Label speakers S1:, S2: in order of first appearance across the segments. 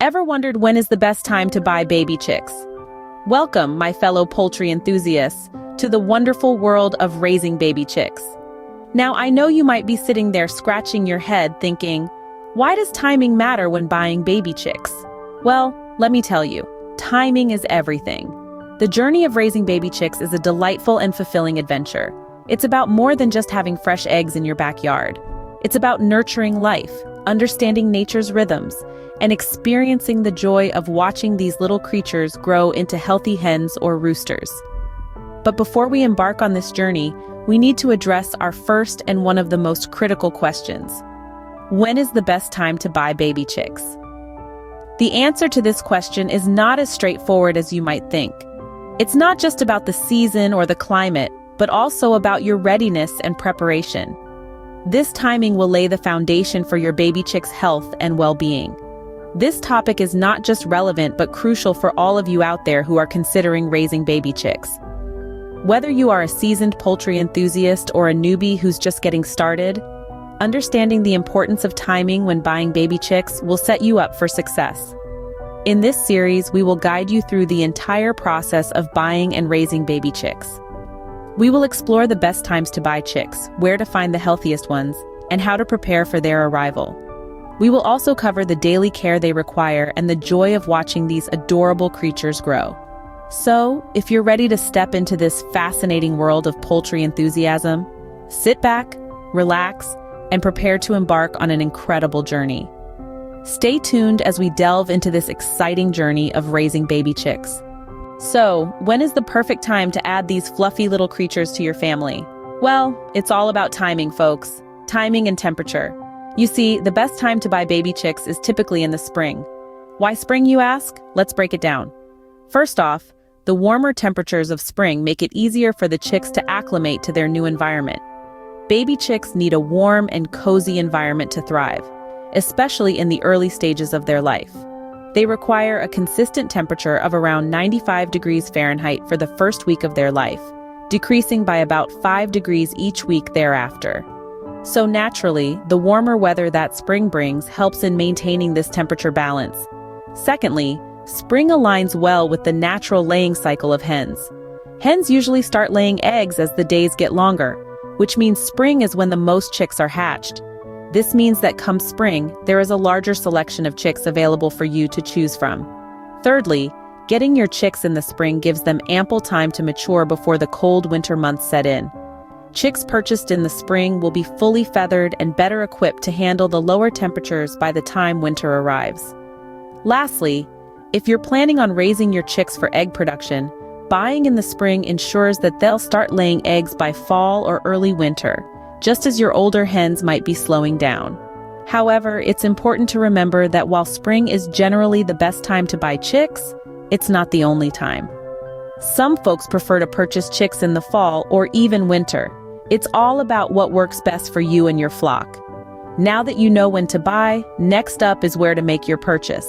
S1: Ever wondered when is the best time to buy baby chicks? Welcome, my fellow poultry enthusiasts, to the wonderful world of raising baby chicks. Now, I know you might be sitting there scratching your head thinking, why does timing matter when buying baby chicks? Well, let me tell you, timing is everything. The journey of raising baby chicks is a delightful and fulfilling adventure. It's about more than just having fresh eggs in your backyard. It's about nurturing life, understanding nature's rhythms, and experiencing the joy of watching these little creatures grow into healthy hens or roosters. But before we embark on this journey, we need to address our first and one of the most critical questions. When is the best time to buy baby chicks? The answer to this question is not as straightforward as you might think. It's not just about the season or the climate, but also about your readiness and preparation. This timing will lay the foundation for your baby chick's health and well-being. This topic is not just relevant but crucial for all of you out there who are considering raising baby chicks. Whether you are a seasoned poultry enthusiast or a newbie who's just getting started, understanding the importance of timing when buying baby chicks will set you up for success. In this series, we will guide you through the entire process of buying and raising baby chicks. We will explore the best times to buy chicks, where to find the healthiest ones, and how to prepare for their arrival. We will also cover the daily care they require and the joy of watching these adorable creatures grow. So, if you're ready to step into this fascinating world of poultry enthusiasm, sit back, relax, and prepare to embark on an incredible journey. Stay tuned as we delve into this exciting journey of raising baby chicks. So, when is the perfect time to add these fluffy little creatures to your family? Well, it's all about timing, folks. Timing and temperature. You see, the best time to buy baby chicks is typically in the spring. Why spring, you ask? Let's break it down. First off, the warmer temperatures of spring make it easier for the chicks to acclimate to their new environment. Baby chicks need a warm and cozy environment to thrive, especially in the early stages of their life. They require a consistent temperature of around 95 degrees Fahrenheit for the first week of their life, decreasing by about 5 degrees each week thereafter. So naturally, the warmer weather that spring brings helps in maintaining this temperature balance. Secondly, spring aligns well with the natural laying cycle of hens. Hens usually start laying eggs as the days get longer, which means spring is when the most chicks are hatched. This means that come spring, there is a larger selection of chicks available for you to choose from. Thirdly, getting your chicks in the spring gives them ample time to mature before the cold winter months set in. Chicks purchased in the spring will be fully feathered and better equipped to handle the lower temperatures by the time winter arrives. Lastly, if you're planning on raising your chicks for egg production, buying in the spring ensures that they'll start laying eggs by fall or early winter, just as your older hens might be slowing down. However, it's important to remember that while spring is generally the best time to buy chicks, it's not the only time. Some folks prefer to purchase chicks in the fall or even winter. It's all about what works best for you and your flock. Now that you know when to buy, next up is where to make your purchase.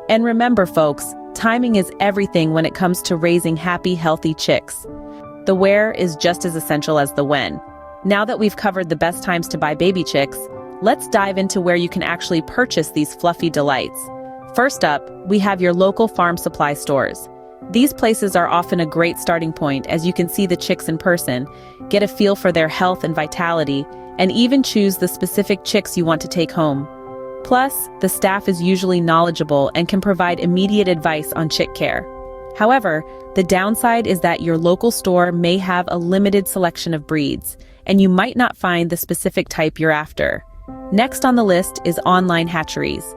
S1: And remember, folks, timing is everything when it comes to raising happy, healthy chicks. The where is just as essential as the when. Now that we've covered the best times to buy baby chicks, let's dive into where you can actually purchase these fluffy delights. First up, we have your local farm supply stores. These places are often a great starting point as you can see the chicks in person, get a feel for their health and vitality, and even choose the specific chicks you want to take home. Plus, the staff is usually knowledgeable and can provide immediate advice on chick care. However, the downside is that your local store may have a limited selection of breeds, and you might not find the specific type you're after. Next on the list is online hatcheries.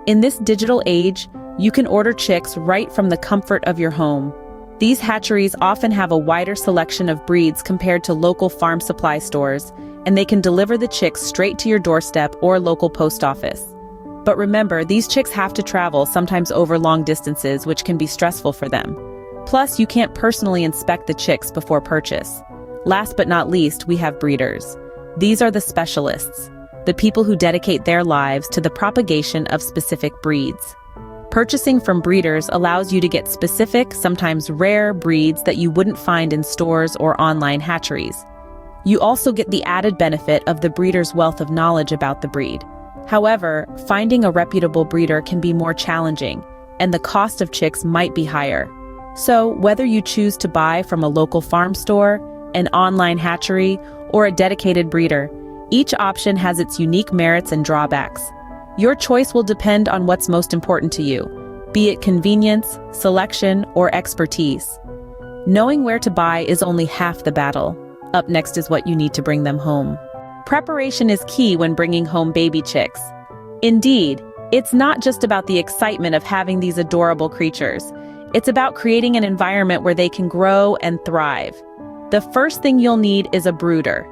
S1: In this digital age, you can order chicks right from the comfort of your home. These hatcheries often have a wider selection of breeds compared to local farm supply stores, and they can deliver the chicks straight to your doorstep or local post office. But remember, these chicks have to travel, sometimes over long distances, which can be stressful for them. Plus, you can't personally inspect the chicks before purchase. Last but not least, we have breeders. These are the specialists, the people who dedicate their lives to the propagation of specific breeds. Purchasing from breeders allows you to get specific, sometimes rare breeds that you wouldn't find in stores or online hatcheries. You also get the added benefit of the breeder's wealth of knowledge about the breed. However, finding a reputable breeder can be more challenging, and the cost of chicks might be higher. So, whether you choose to buy from a local farm store, an online hatchery, or a dedicated breeder, each option has its unique merits and drawbacks. Your choice will depend on what's most important to you, be it convenience, selection, or expertise. Knowing where to buy is only half the battle. Up next is what you need to bring them home. Preparation is key when bringing home baby chicks. Indeed, it's not just about the excitement of having these adorable creatures. It's about creating an environment where they can grow and thrive. The first thing you'll need is a brooder.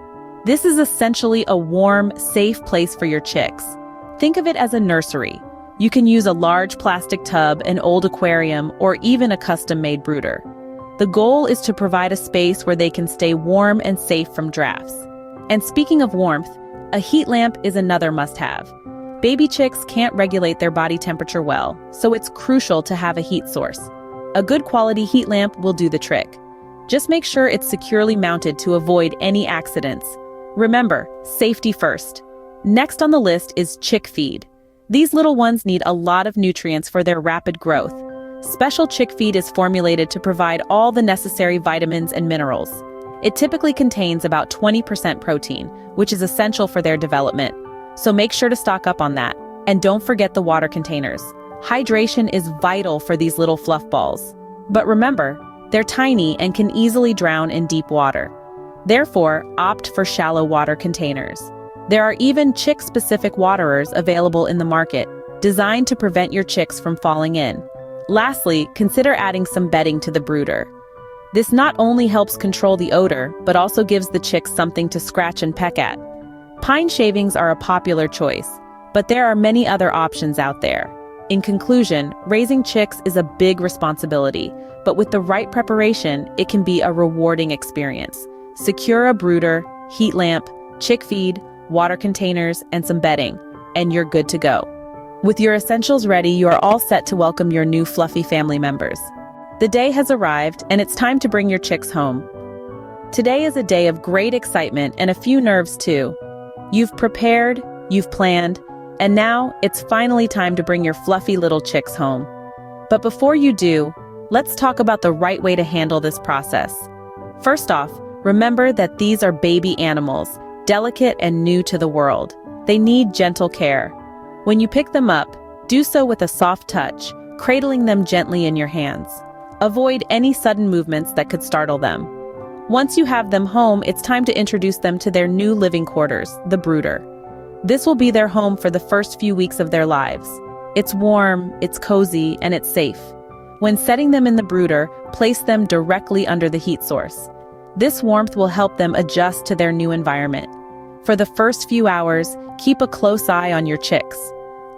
S1: This is essentially a warm, safe place for your chicks. Think of it as a nursery. You can use a large plastic tub, an old aquarium, or even a custom-made brooder. The goal is to provide a space where they can stay warm and safe from drafts. And speaking of warmth, a heat lamp is another must-have. Baby chicks can't regulate their body temperature well, so it's crucial to have a heat source. A good quality heat lamp will do the trick. Just make sure it's securely mounted to avoid any accidents. Remember, safety first. Next on the list is chick feed. These little ones need a lot of nutrients for their rapid growth. Special chick feed is formulated to provide all the necessary vitamins and minerals. It typically contains about 20% protein, which is essential for their development. So make sure to stock up on that. And don't forget the water containers. Hydration is vital for these little fluff balls. But remember, they're tiny and can easily drown in deep water. Therefore, opt for shallow water containers. There are even chick-specific waterers available in the market, designed to prevent your chicks from falling in. Lastly, consider adding some bedding to the brooder. This not only helps control the odor, but also gives the chicks something to scratch and peck at. Pine shavings are a popular choice, but there are many other options out there. In conclusion, raising chicks is a big responsibility, but with the right preparation, it can be a rewarding experience. Secure a brooder, heat lamp, chick feed, water containers, and some bedding, and you're good to go. With your essentials ready, you are all set to welcome your new fluffy family members. The day has arrived, and it's time to bring your chicks home. Today is a day of great excitement and a few nerves too. You've prepared, you've planned, and now it's finally time to bring your fluffy little chicks home. But before you do, let's talk about the right way to handle this process. First off, remember that these are baby animals, delicate and new to the world. They need gentle care. When you pick them up, do so with a soft touch, cradling them gently in your hands. Avoid any sudden movements that could startle them. Once you have them home, it's time to introduce them to their new living quarters, the brooder. This will be their home for the first few weeks of their lives. It's warm, it's cozy, and it's safe. When setting them in the brooder, place them directly under the heat source. This warmth will help them adjust to their new environment. For the first few hours, keep a close eye on your chicks.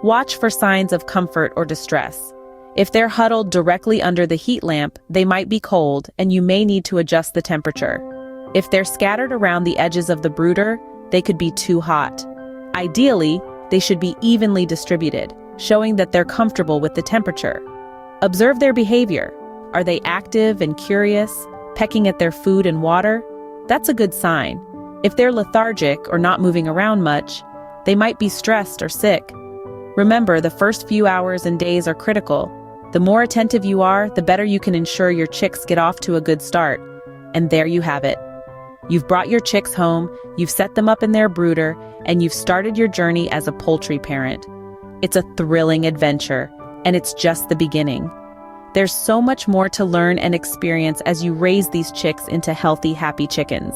S1: Watch for signs of comfort or distress. If they're huddled directly under the heat lamp, they might be cold and you may need to adjust the temperature. If they're scattered around the edges of the brooder, they could be too hot. Ideally, they should be evenly distributed, showing that they're comfortable with the temperature. Observe their behavior. Are they active and curious, pecking at their food and water? That's a good sign. If they're lethargic or not moving around much, they might be stressed or sick. Remember, the first few hours and days are critical. The more attentive you are, the better you can ensure your chicks get off to a good start. And there you have it. You've brought your chicks home, you've set them up in their brooder, and you've started your journey as a poultry parent. It's a thrilling adventure, and it's just the beginning. There's so much more to learn and experience as you raise these chicks into healthy, happy chickens.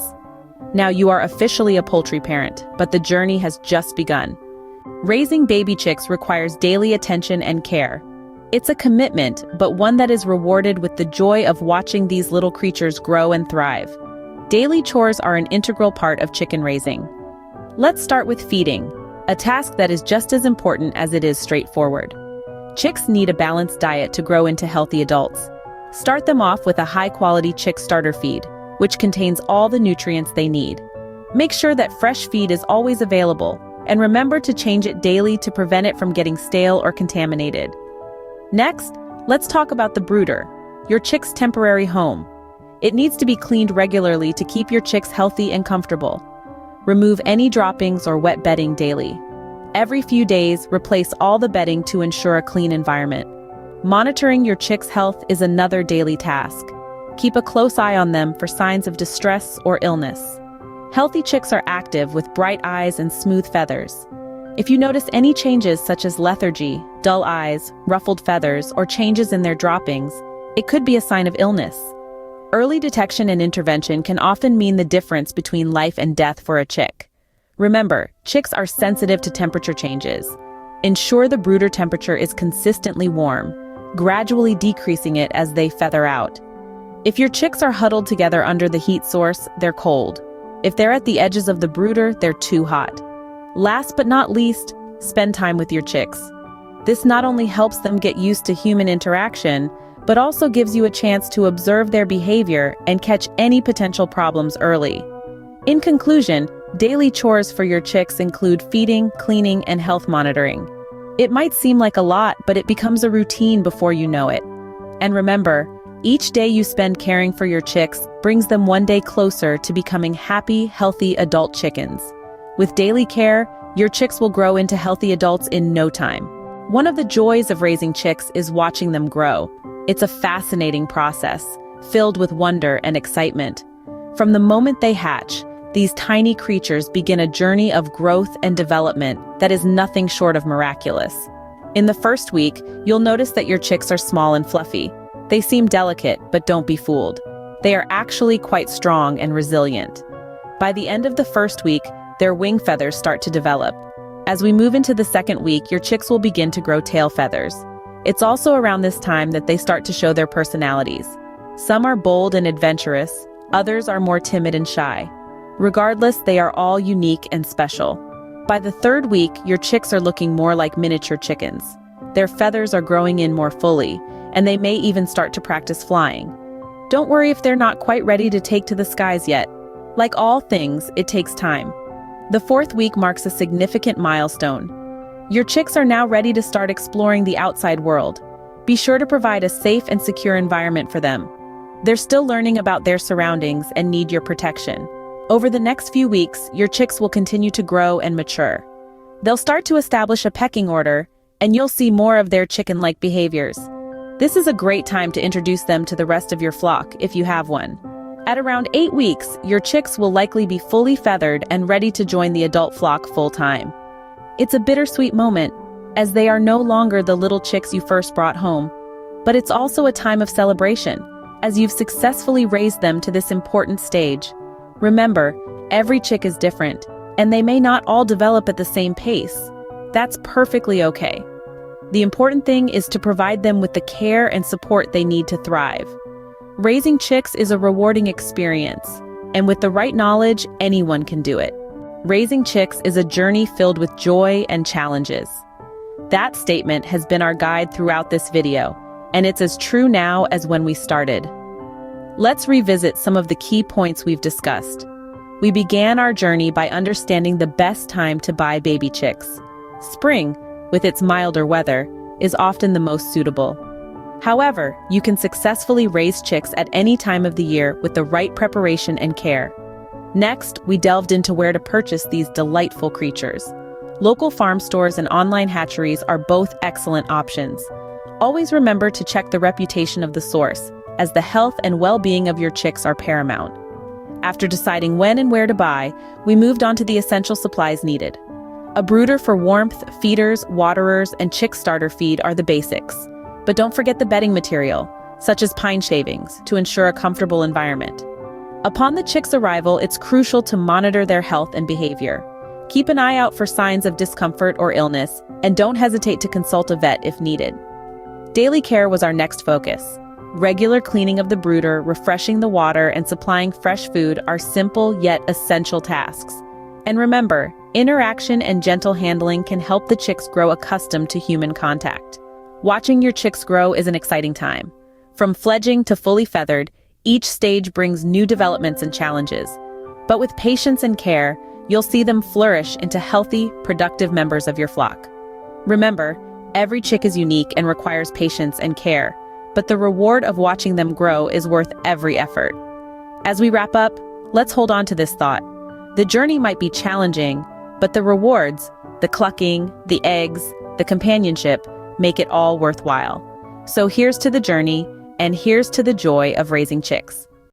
S1: Now you are officially a poultry parent, but the journey has just begun. Raising baby chicks requires daily attention and care. It's a commitment, but one that is rewarded with the joy of watching these little creatures grow and thrive. Daily chores are an integral part of chicken raising. Let's start with feeding, a task that is just as important as it is straightforward. Chicks need a balanced diet to grow into healthy adults. Start them off with a high-quality chick starter feed, which contains all the nutrients they need. Make sure that fresh feed is always available, and remember to change it daily to prevent it from getting stale or contaminated. Next, let's talk about the brooder, your chick's temporary home. It needs to be cleaned regularly to keep your chicks healthy and comfortable. Remove any droppings or wet bedding daily. Every few days, replace all the bedding to ensure a clean environment. Monitoring your chicks' health is another daily task. Keep a close eye on them for signs of distress or illness. Healthy chicks are active with bright eyes and smooth feathers. If you notice any changes such as lethargy, dull eyes, ruffled feathers, or changes in their droppings, it could be a sign of illness. Early detection and intervention can often mean the difference between life and death for a chick. Remember, chicks are sensitive to temperature changes. Ensure the brooder temperature is consistently warm, gradually decreasing it as they feather out. If your chicks are huddled together under the heat source, they're cold. If they're at the edges of the brooder, they're too hot. Last but not least, spend time with your chicks. This not only helps them get used to human interaction, but also gives you a chance to observe their behavior and catch any potential problems early. In conclusion, daily chores for your chicks include feeding, cleaning, and health monitoring. It might seem like a lot, but it becomes a routine before you know it. And remember, each day you spend caring for your chicks brings them one day closer to becoming happy, healthy adult chickens. With daily care, your chicks will grow into healthy adults in no time. One of the joys of raising chicks is watching them grow. It's a fascinating process, filled with wonder and excitement. From the moment they hatch, these tiny creatures begin a journey of growth and development that is nothing short of miraculous. In the first week, you'll notice that your chicks are small and fluffy. They seem delicate, but don't be fooled. They are actually quite strong and resilient. By the end of the first week, their wing feathers start to develop. As we move into the second week, your chicks will begin to grow tail feathers. It's also around this time that they start to show their personalities. Some are bold and adventurous, others are more timid and shy. Regardless, they are all unique and special. By the third week, your chicks are looking more like miniature chickens. Their feathers are growing in more fully, and they may even start to practice flying. Don't worry if they're not quite ready to take to the skies yet. Like all things, it takes time. The fourth week marks a significant milestone. Your chicks are now ready to start exploring the outside world. Be sure to provide a safe and secure environment for them. They're still learning about their surroundings and need your protection. Over the next few weeks, your chicks will continue to grow and mature. They'll start to establish a pecking order, and you'll see more of their chicken-like behaviors. This is a great time to introduce them to the rest of your flock, if you have one. At around 8 weeks, your chicks will likely be fully feathered and ready to join the adult flock full-time. It's a bittersweet moment, as they are no longer the little chicks you first brought home. But it's also a time of celebration, as you've successfully raised them to this important stage. Remember, every chick is different, and they may not all develop at the same pace. That's perfectly okay. The important thing is to provide them with the care and support they need to thrive. Raising chicks is a rewarding experience, and with the right knowledge, anyone can do it. Raising chicks is a journey filled with joy and challenges. That statement has been our guide throughout this video, and it's as true now as when we started. Let's revisit some of the key points we've discussed. We began our journey by understanding the best time to buy baby chicks. Spring, with its milder weather, is often the most suitable. However, you can successfully raise chicks at any time of the year with the right preparation and care. Next, we delved into where to purchase these delightful creatures. Local farm stores and online hatcheries are both excellent options. Always remember to check the reputation of the source, as the health and well-being of your chicks are paramount. After deciding when and where to buy, we moved on to the essential supplies needed. A brooder for warmth, feeders, waterers, and chick starter feed are the basics. But don't forget the bedding material, such as pine shavings, to ensure a comfortable environment. Upon the chicks' arrival, it's crucial to monitor their health and behavior. Keep an eye out for signs of discomfort or illness, and don't hesitate to consult a vet if needed. Daily care was our next focus. Regular cleaning of the brooder, refreshing the water, and supplying fresh food are simple yet essential tasks. And remember, interaction and gentle handling can help the chicks grow accustomed to human contact. Watching your chicks grow is an exciting time. From fledging to fully feathered, each stage brings new developments and challenges. But with patience and care, you'll see them flourish into healthy, productive members of your flock. Remember, every chick is unique and requires patience and care, but the reward of watching them grow is worth every effort. As we wrap up, let's hold on to this thought. The journey might be challenging, but the rewards, The clucking, the eggs, the companionship make it all worthwhile. So here's to the journey, and here's to the joy of raising chicks.